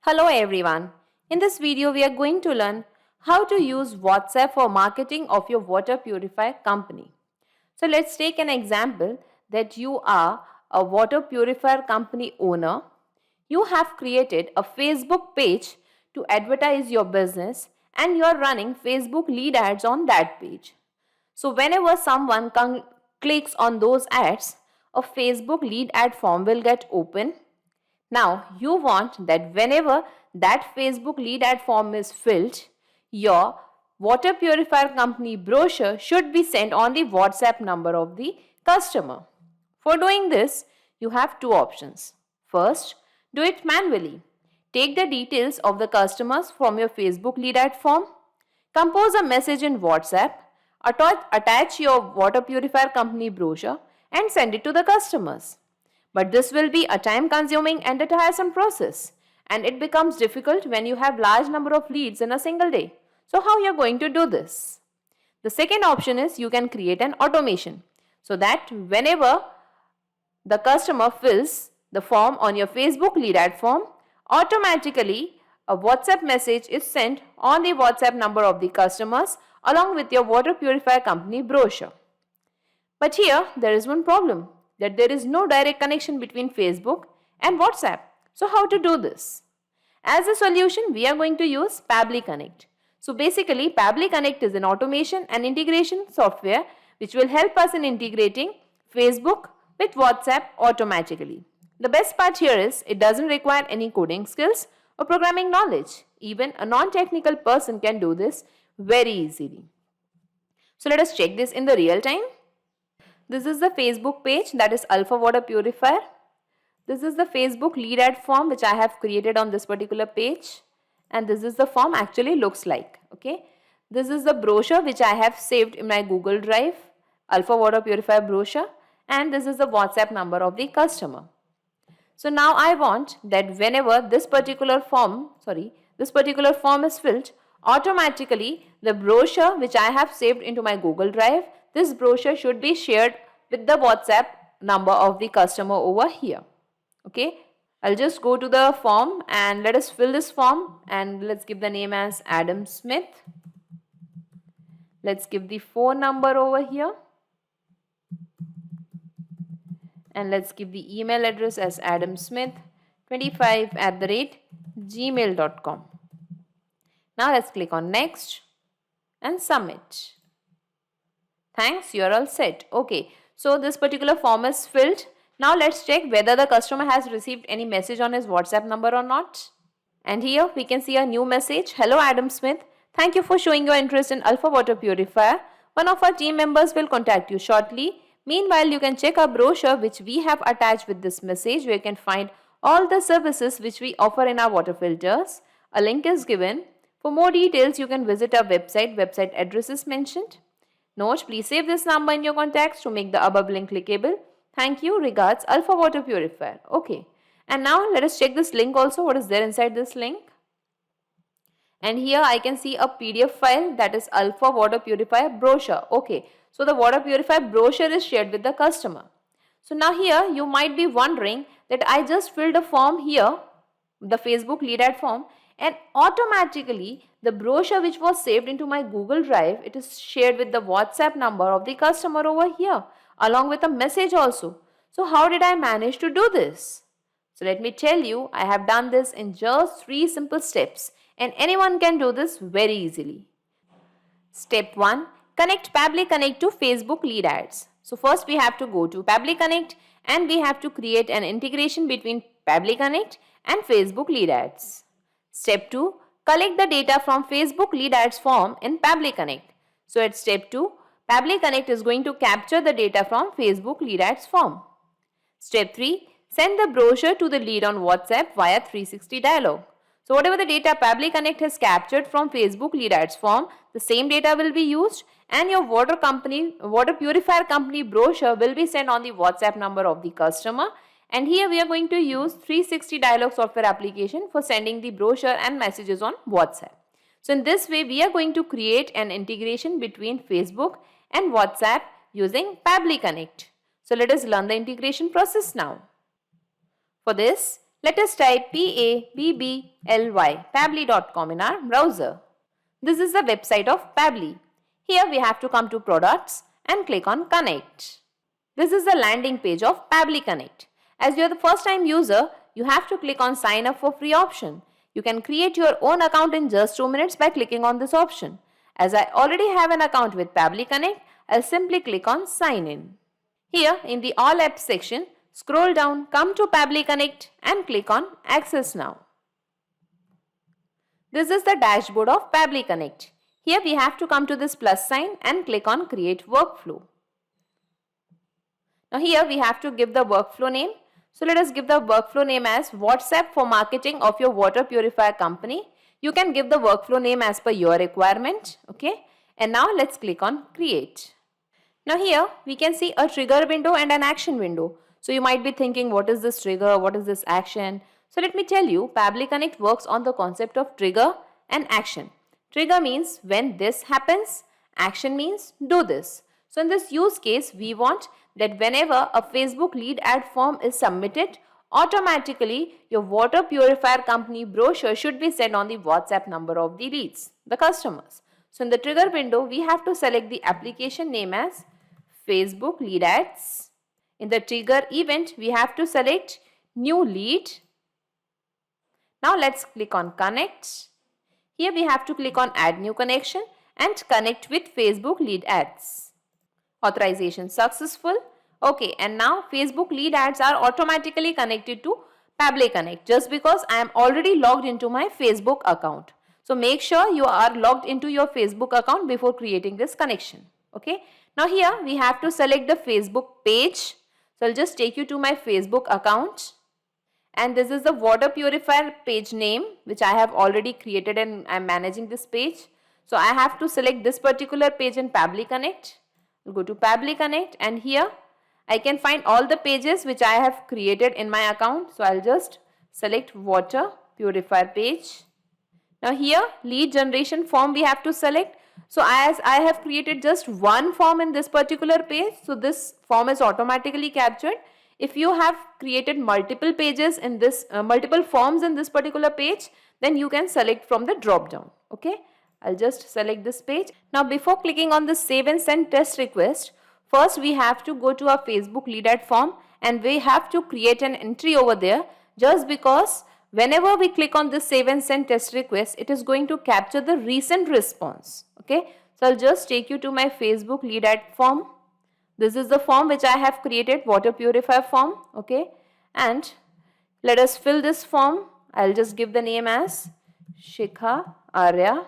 Hello everyone. In this video, we are going to learn how to use WhatsApp for marketing of your water purifier company. So let's take an example that you are a water purifier company owner. You have created a Facebook page to advertise your business and you are running Facebook lead ads on that page. So whenever someone clicks on those ads, a Facebook lead ad form will get open. Now, you want that whenever that Facebook lead ad form is filled, your water purifier company brochure should be sent on the WhatsApp number of the customer. For doing this, you have two options. First, do it manually. Take the details of the customers from your Facebook lead ad form, compose a message in WhatsApp, attach your water purifier company brochure, and send it to the customers. But this will be a time consuming and a tiresome process, and it becomes difficult when you have large number of leads in a single day. So how you are going to do this? The second option is you can create an automation so that whenever the customer fills the form on your Facebook lead ad form, automatically a WhatsApp message is sent on the WhatsApp number of the customers along with your water purifier company brochure. But here there is one problem, that there is no direct connection between Facebook and WhatsApp. So how to do this? As a solution, we are going to use Pabbly Connect. So basically, Pabbly Connect is an automation and integration software which will help us in integrating Facebook with WhatsApp automatically. The best part here is it doesn't require any coding skills or programming knowledge. Even a non-technical person can do this very easily. So let us check this in the real time. This is the Facebook page, that is Alpha Water Purifier. This is the Facebook lead ad form which I have created on this particular page, and this is the form actually looks like. Okay, this is the brochure which I have saved in my Google Drive, Alpha Water Purifier brochure, and this is the WhatsApp number of the customer. So now I want that whenever this particular form is filled, automatically the brochure which I have saved into my Google Drive, this brochure should be shared with the WhatsApp number of the customer over here. Okay, I'll just go to the form and let us fill this form, and let's give the name as Adam Smith. Let's give the phone number over here, and let's give the email address as adamsmith25@gmail.com. Now let's click on next and submit. Thanks, you are all set. Okay, so this particular form is filled. Now let's check whether the customer has received any message on his WhatsApp number or not. And here we can see a new message. Hello Adam Smith, thank you for showing your interest in Alpha Water Purifier. One of our team members will contact you shortly. Meanwhile, you can check our brochure which we have attached with this message, where you can find all the services which we offer in our water filters. A link is given. For more details, you can visit our website. Website address is mentioned. Note, please save this number in your contacts to make the above link clickable. Thank you. Regards, Alpha Water Purifier. Okay. And now let us check this link also. What is there inside this link? And here I can see a PDF file, that is Alpha Water Purifier brochure. Okay. So the water purifier brochure is shared with the customer. So now here you might be wondering that I just filled a form here, the Facebook lead ad form, and automatically the brochure which was saved into my Google Drive, it is shared with the WhatsApp number of the customer over here along with a message also. So how did I manage to do this? So let me tell you, I have done this in just 3 simple steps, and anyone can do this very easily. Step 1. Connect Pabbly Connect to Facebook lead ads. So first we have to go to Pabbly Connect and we have to create an integration between Pabbly Connect and Facebook lead ads. Step 2. Collect the data from Facebook lead ads form in Pabbly Connect. So at step 2, Pabbly Connect is going to capture the data from Facebook lead ads form. Step 3. Send the brochure to the lead on WhatsApp via 360 dialog. So whatever the data Pabbly Connect has captured from Facebook lead ads form, the same data will be used, and your water purifier company brochure will be sent on the WhatsApp number of the customer. And here we are going to use 360 dialog software application for sending the brochure and messages on WhatsApp. So in this way, we are going to create an integration between Facebook and WhatsApp using Pabbly Connect. So let us learn the integration process now. For this, Let us type pabbly.com in our browser. This is the website of Pabbly. Here we have to come to products and click on connect. This is the landing page of Pabbly Connect. As you are the first time user, you have to click on sign up for free option. You can create your own account in just 2 minutes by clicking on this option. As I already have an account with Pabbly Connect, I'll simply click on sign in. Here in the all apps section, scroll down, come to Pabbly Connect and click on access now. This is the dashboard of Pabbly Connect. Here we have to come to this plus sign and click on create workflow. Now here we have to give the workflow name. So let us give the workflow name as WhatsApp for marketing of your water purifier company. You can give the workflow name as per your requirement. Okay. And now let's click on create. Now here we can see a trigger window and an action window. So you might be thinking, what is this trigger? What is this action? So let me tell you, Pabbly Connect works on the concept of trigger and action. Trigger means when this happens, action means do this. So in this use case, we want that whenever a Facebook lead ad form is submitted, automatically your water purifier company brochure should be sent on the WhatsApp number of the leads, the customers. So in the trigger window, we have to select the application name as Facebook lead ads. In the trigger event, we have to select new lead. Now let's click on connect. Here we have to click on add new connection and connect with Facebook lead ads. Authorization successful. Okay, and now Facebook lead ads are automatically connected to Pabbly Connect just because I am already logged into my Facebook account. So make sure you are logged into your Facebook account before creating this connection. Okay. Now here we have to select the Facebook page. So I'll just take you to my Facebook account. And this is the water purifier page name which I have already created and I'm managing this page. So I have to select this particular page in Pabbly Connect. We'll go to Pabbly Connect and here I can find all the pages which I have created in my account. So I'll just select water purifier page. Now here lead generation form we have to select. So as I have created just one form in this particular page, so this form is automatically captured. If you have created multiple pages in this, multiple forms in this particular page, then you can select from the drop down. Okay, I'll just select this page. Now before clicking on the save and send test request, first we have to go to our Facebook lead ad form and we have to create an entry over there just because whenever we click on this save and send test request, it is going to capture the recent response. Okay, so I'll just take you to my Facebook lead ad form. This is the form which I have created, water purifier form. Okay, and let us fill this form. I'll just give the name as Shikha Arya.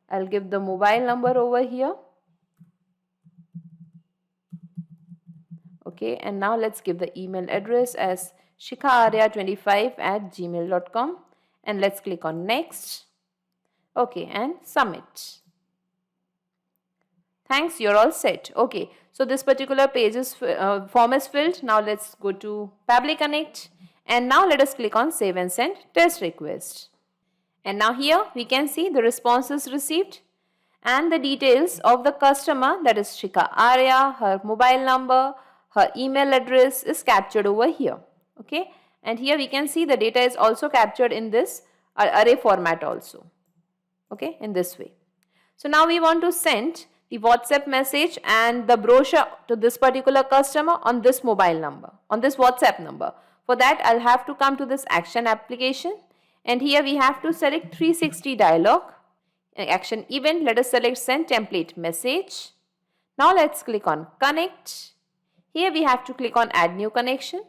I'll give the mobile number over here. Okay, and now let's give the email address as shikhaarya25@gmail.com and let's click on next. Okay, and submit. Thanks, you're all set. Okay, so this particular page is form is filled. Now let's go to Pabbly Connect and now let us click on save and send test request. And now here we can see the responses received and the details of the customer, that is Shikha Arya, her mobile number, her email address is captured over here. Okay, and here we can see the data is also captured in this array format also. Okay, in this way. So now we want to send the WhatsApp message and the brochure to this particular customer on this mobile number, on this WhatsApp number. For that, I'll have to come to this action application and here we have to select 360 dialog. Action event, let us select send template message. Now let's click on connect. Here we have to click on add new connection.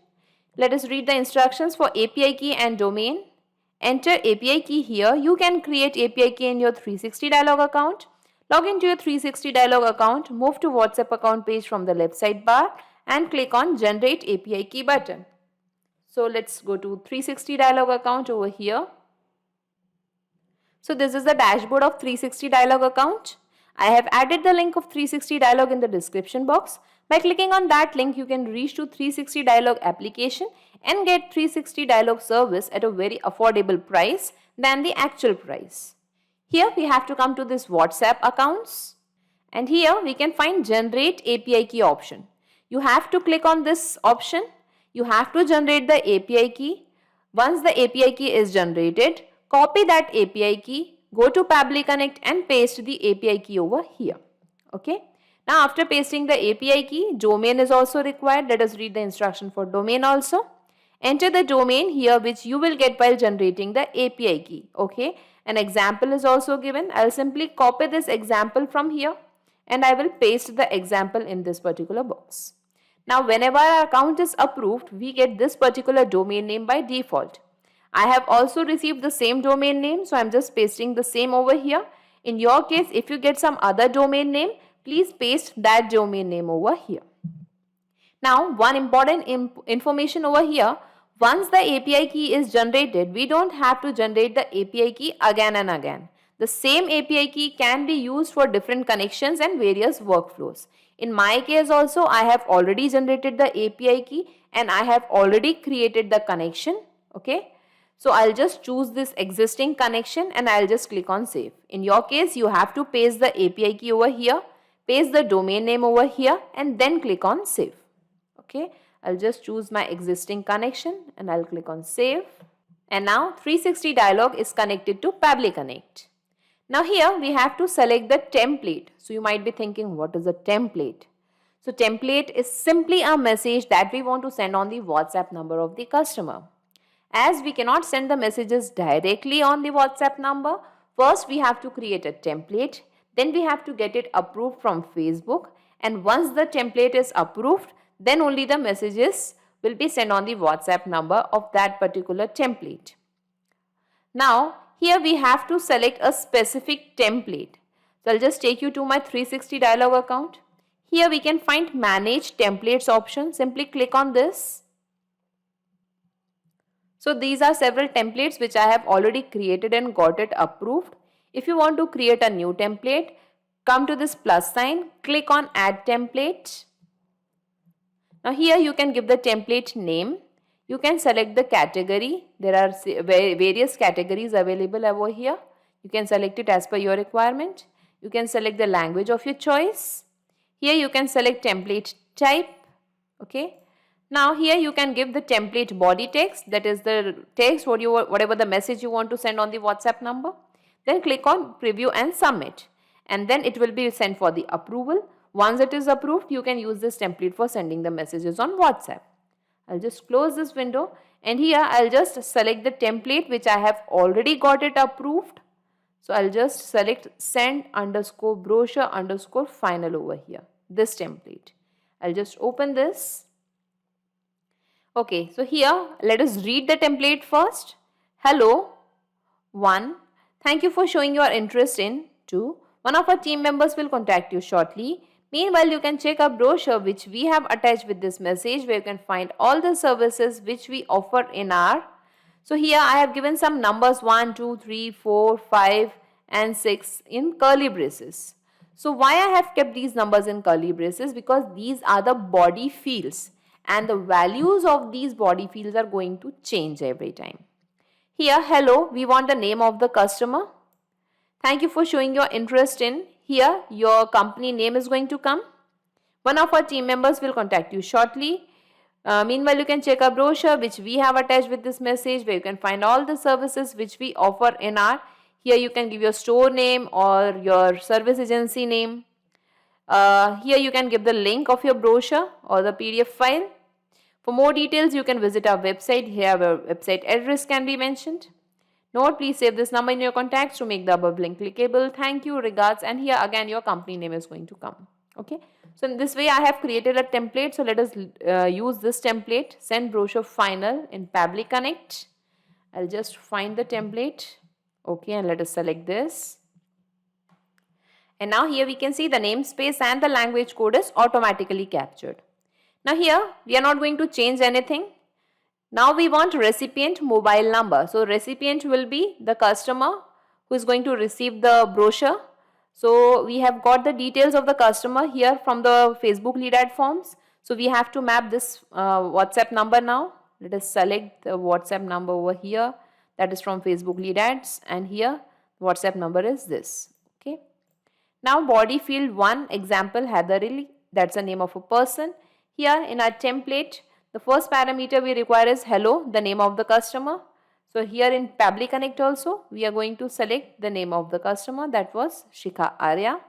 Let us read the instructions for API key and domain. Enter API key here. You can create API key in your 360 dialog account. Log into your 360 dialog account, move to WhatsApp account page from the left sidebar and click on generate API key button. So let's go to 360 dialog account over here. So this is the dashboard of 360 dialog account. I have added the link of 360 dialog in the description box. By clicking on that link, you can reach to 360 dialog application and get 360 dialog service at a very affordable price than the actual price. Here we have to come to this WhatsApp accounts and here we can find generate API key option. You have to click on this option. You have to generate the API key. Once the API key is generated, copy that API key, go to Pabbly Connect and paste the API key over here. Okay. Now after pasting the API key, domain is also required. Let us read the instruction for domain also. Enter the domain here which you will get while generating the API key. Okay. An example is also given. I'll simply copy this example from here and I will paste the example in this particular box. Now whenever our account is approved, we get this particular domain name by default. I have also received the same domain name, so I'm just pasting the same over here. In your case, if you get some other domain name, please paste that domain name over here. Now, one important information over here, once the API key is generated, we don't have to generate the API key again and again. The same API key can be used for different connections and various workflows. In my case also, I have already generated the API key and I have already created the connection. Okay. So I'll just choose this existing connection and I'll just click on save. In your case, you have to paste the API key over here, paste the domain name over here and then click on save. Okay, I'll just choose my existing connection and I'll click on save. And now 360 dialog is connected to Pabbly Connect. Now here we have to select the template. So you might be thinking, what is a template? So template is simply a message that we want to send on the WhatsApp number of the customer. As we cannot send the messages directly on the WhatsApp number, first we have to create a template, then we have to get it approved from Facebook, and once the template is approved, then only the messages will be sent on the WhatsApp number of that particular template. Now, here we have to select a specific template. So I'll just take you to my 360 dialog account. Here we can find manage templates option. Simply click on this. So these are several templates which I have already created and got it approved. If you want to create a new template, come to this plus sign, click on add template. Now here you can give the template name. You can select the category. There are various categories available over here. You can select it as per your requirement. You can select the language of your choice. Here you can select template type. Okay. Now here you can give the template body text, that is the text whatever the message you want to send on the WhatsApp number. Then click on preview and submit and then it will be sent for the approval. Once it is approved, you can use this template for sending the messages on WhatsApp. I'll just close this window and here I'll just select the template which I have already got it approved. So I'll just select send underscore brochure underscore final over here, this template. I'll just open this. Okay, so here let us read the template first. Hello, 1. Thank you for showing your interest in. 2. One of our team members will contact you shortly. Meanwhile, you can check our brochure which we have attached with this message where you can find all the services which we offer in our. So here I have given some numbers 1, 2, 3, 4, 5 and 6 in curly braces. So why I have kept these numbers in curly braces? Because these are the body fields and the values of these body fields are going to change every time. Here, hello, we want the name of the customer. Thank you for showing your interest in. Here, your company name is going to come. One of our team members will contact you shortly. Meanwhile, you can check our brochure which we have attached with this message where you can find all the services which we offer in our. Here you can give your store name or your service agency name. Here you can give the link of your brochure or the PDF file. For more details, you can visit our website. Here our website address can be mentioned. Note, please save this number in your contacts to make the above link clickable. Thank you, regards, and here again your company name is going to come. Okay. So in this way I have created a template. So let us use this template, send brochure final in Pabbly Connect. I'll just find the template. Okay, and let us select this. And now here we can see the namespace and the language code is automatically captured. Now here we are not going to change anything. Now we want recipient mobile number. So recipient will be the customer who is going to receive the brochure. So we have got the details of the customer here from the Facebook lead ad forms. So we have to map this WhatsApp number now. Let us select the WhatsApp number over here. That is from Facebook lead ads, and here WhatsApp number is this. Okay. Now body field 1, example Heather, that's the name of a person. Here in our template, The first parameter we require is hello, the name of the customer. So here in Pabbly Connect also, we are going to select the name of the customer, that was Shikha Arya.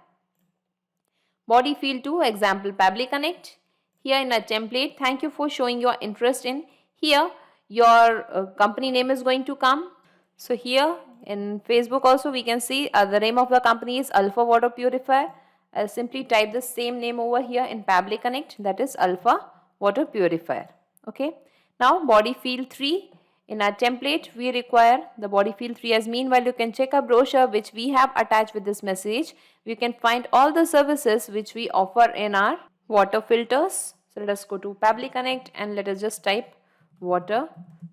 Body field 2, example Pabbly Connect. Here in a template, thank you for showing your interest in. Here your company name is going to come. So here in Facebook also we can see the name of the company is Alpha Water Purifier. I'll simply type the same name over here in Pabbly Connect, that is Alpha Water Purifier. Okay. Now body field 3, in our template we require the body field 3 as meanwhile you can check a brochure which we have attached with this message. You can find all the services which we offer in our water filters. So let us go to Pabbly Connect and let us just type water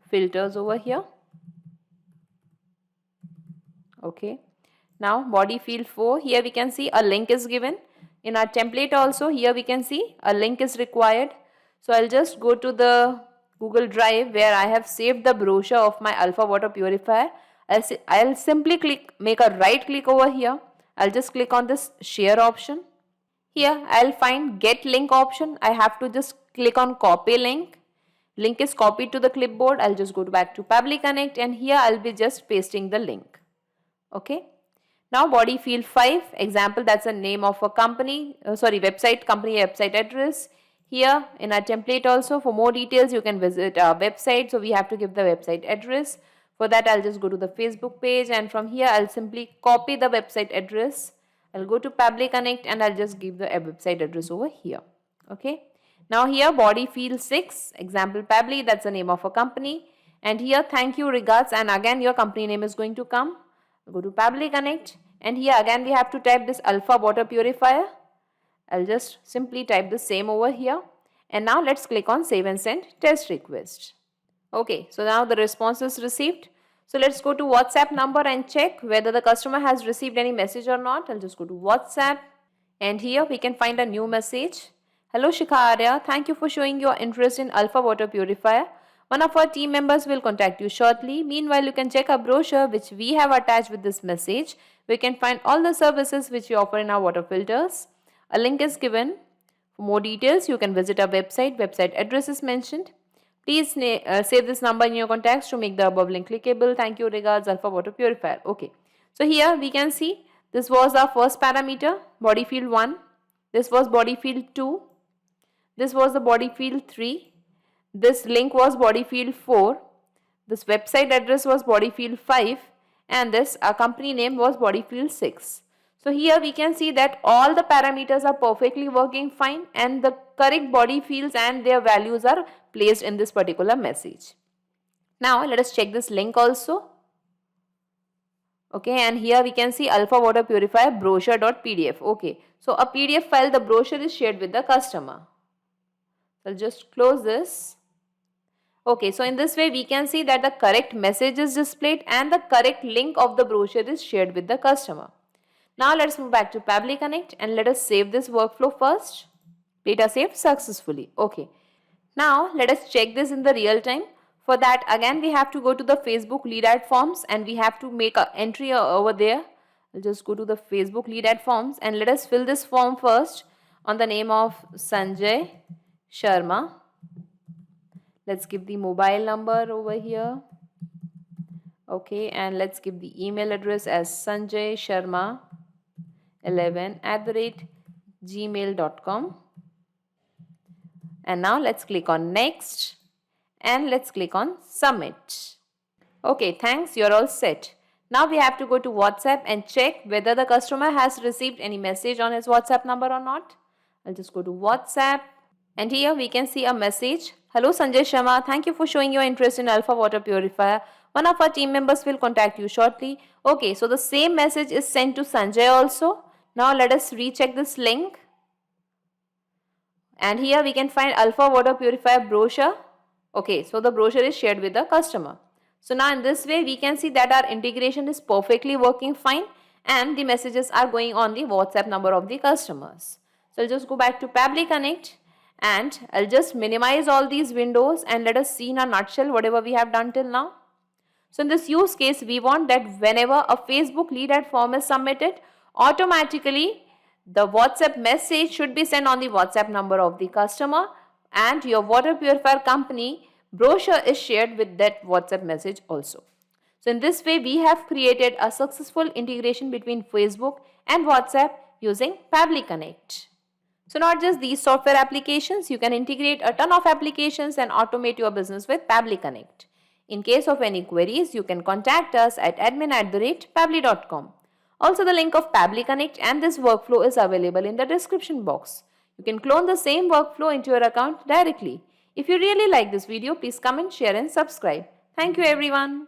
filters over here. Okay. Now body field 4, here we can see a link is given. In our template also, here we can see a link is required. So I'll just go to the Google Drive where I have saved the brochure of my Alpha Water Purifier. I'll simply make a right click over here. I'll just click on this share option. Here I'll find get link option. I have to just click on copy link. Link is copied to the clipboard. I'll just go back to Pabbly Connect and here I'll be just pasting the link. Okay. Now body field 5, example, that's the name of a company, website, company website address. Here in our template also, for more details you can visit our website. So we have to give the website address. For that I'll just go to the Facebook page and from here I'll simply copy the website address. I'll go to Pabbly Connect and I'll just give the website address over here. Okay. Now here body field 6, example Pabbly, that's the name of a company. And here thank you, regards, and again your company name is going to come. Go to Pabbly Connect and here again we have to type this Alpha Water Purifier. I'll just simply type the same over here and now let's click on save and send test request. Okay, so now the response is received. So let's go to WhatsApp number and check whether the customer has received any message or not. I'll just go to WhatsApp and here we can find a new message. Hello Shikha Arya, thank you for showing your interest in Alpha Water Purifier. One of our team members will contact you shortly. Meanwhile, you can check a brochure which we have attached with this message. We can find all the services which we offer in our water filters. A link is given. For more details, you can visit our website. Website address is mentioned. Please save this number in your contacts to make the above link clickable. Thank you, regards, Alpha Water Purifier. Okay. So here we can see this was our first parameter, body field 1. This was body field 2. This was the body field 3. This link was body field 4, this website address was body field 5 and this company name was body field 6. So here we can see that all the parameters are perfectly working fine and the correct body fields and their values are placed in this particular message. Now let us check this link also. Okay, and here we can see Alpha Water Purifier brochure.pdf. Okay, so a PDF file, the brochure is shared with the customer. I'll just close this. Okay, so in this way we can see that the correct message is displayed and the correct link of the brochure is shared with the customer. Now let's move back to Pabbly Connect and let us save this workflow first. Data saved successfully. Okay. Now let us check this in the real time. For that again we have to go to the Facebook lead ad forms and we have to make an entry over there. I'll just go to the Facebook lead ad forms and let us fill this form first on the name of Sanjay Sharma. Let's give the mobile number over here. Okay, and let's give the email address as sanjaysharma11@gmail.com. And now let's click on next and let's click on submit. Okay, thanks, you're all set. Now we have to go to WhatsApp and check whether the customer has received any message on his WhatsApp number or not. I'll just go to WhatsApp and here we can see a message. Hello Sanjay Sharma, thank you for showing your interest in Alpha Water Purifier. One of our team members will contact you shortly. Okay, so the same message is sent to Sanjay also. Now let us recheck this link. And here we can find Alpha Water Purifier brochure. Okay, so the brochure is shared with the customer. So now in this way we can see that our integration is perfectly working fine and the messages are going on the WhatsApp number of the customers. So I'll just go back to Pabbly Connect and I'll just minimize all these windows and let us see in a nutshell whatever we have done till now. So in this use case, we want that whenever a Facebook lead ad form is submitted, automatically the WhatsApp message should be sent on the WhatsApp number of the customer and your water purifier company brochure is shared with that WhatsApp message also. So in this way, we have created a successful integration between Facebook and WhatsApp using Pabbly Connect. So not just these software applications, you can integrate a ton of applications and automate your business with Pabbly Connect. In case of any queries, you can contact us at admin@pabbly.com. Also, the link of Pabbly Connect and this workflow is available in the description box. You can clone the same workflow into your account directly. If you really like this video, please comment, share and subscribe. Thank you everyone.